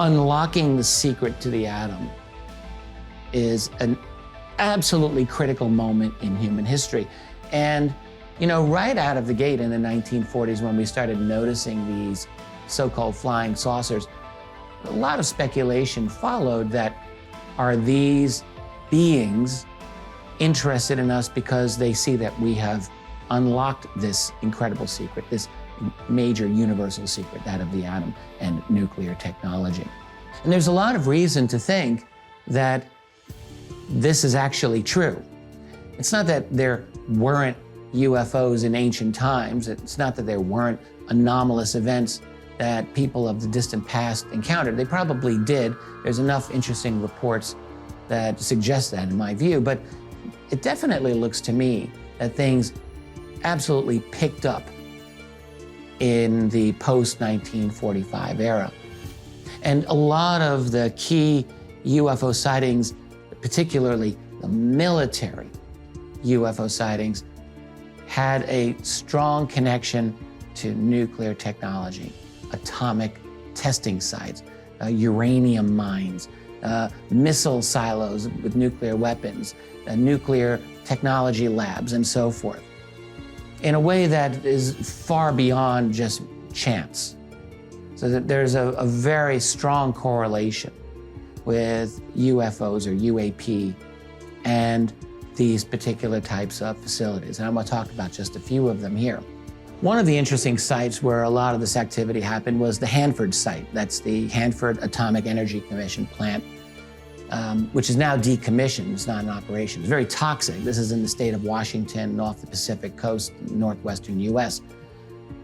unlocking the secret to the atom is an absolutely critical moment in human history. And, you know, right out of the gate in the 1940s, when we started noticing these so-called flying saucers, a lot of speculation followed that, are these beings interested in us because they see that we have unlocked this incredible secret, this major universal secret, that of the atom and nuclear technology. And there's a lot of reason to think that this is actually true. It's not that there weren't UFOs in ancient times. It's not that there weren't anomalous events that people of the distant past encountered. They probably did. There's enough interesting reports that suggest that, in my view. But it definitely looks to me that things absolutely picked up in the post-1945 era. And a lot of the key UFO sightings, particularly the military UFO sightings, had a strong connection to nuclear technology, atomic testing sites, uranium mines, missile silos with nuclear weapons, nuclear technology labs, and so forth, in a way that is far beyond just chance. So that there's a very strong correlation with UFOs or UAP and these particular types of facilities. And I'm going to talk about just a few of them here. One of the interesting sites where a lot of this activity happened was the Hanford site. That's the Hanford Atomic Energy Commission plant, which is now decommissioned. It's not in operation. It's very toxic. This is in the state of Washington, off the Pacific coast, northwestern US.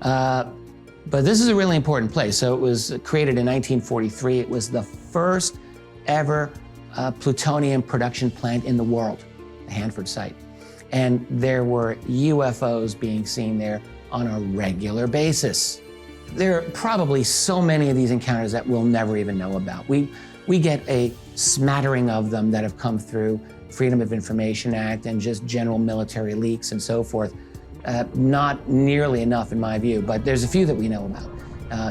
But this is a really important place. So it was created in 1943. It was the first ever plutonium production plant in the world, the Hanford site. And there were UFOs being seen there on a regular basis. There are probably so many of these encounters that we'll never even know about. We get a smattering of them that have come through Freedom of Information Act and just general military leaks and so forth. Not nearly enough in my view, but there's a few that we know about.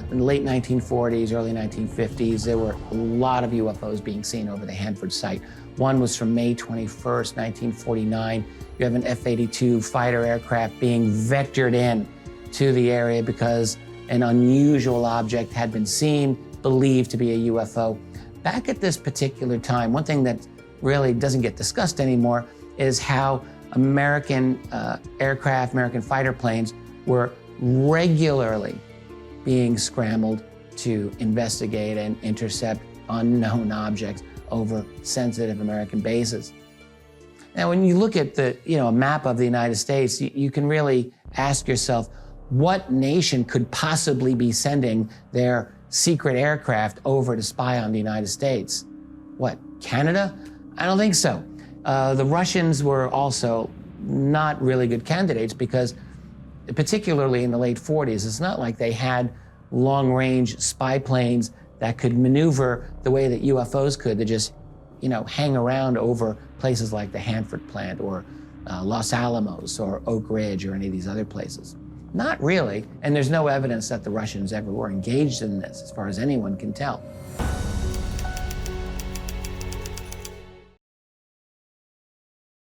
In the late 1940s, early 1950s, there were a lot of UFOs being seen over the Hanford site. One was from May 21st, 1949. You have an F-82 fighter aircraft being vectored in to the area because an unusual object had been seen, believed to be a UFO. Back at this particular time, one thing that really doesn't get discussed anymore is how American aircraft, American fighter planes were regularly being scrambled to investigate and intercept unknown objects over sensitive American bases. Now, when you look at the, a map of the United States, you can really ask yourself, what nation could possibly be sending their secret aircraft over to spy on the United States? What, Canada? I don't think so. The Russians were also not really good candidates because, particularly in the late 40s, it's not like they had long-range spy planes that could maneuver the way that UFOs could, to just, hang around over places like the Hanford plant or Los Alamos or Oak Ridge or any of these other places. Not really, and there's no evidence that the Russians ever were engaged in this, as far as anyone can tell.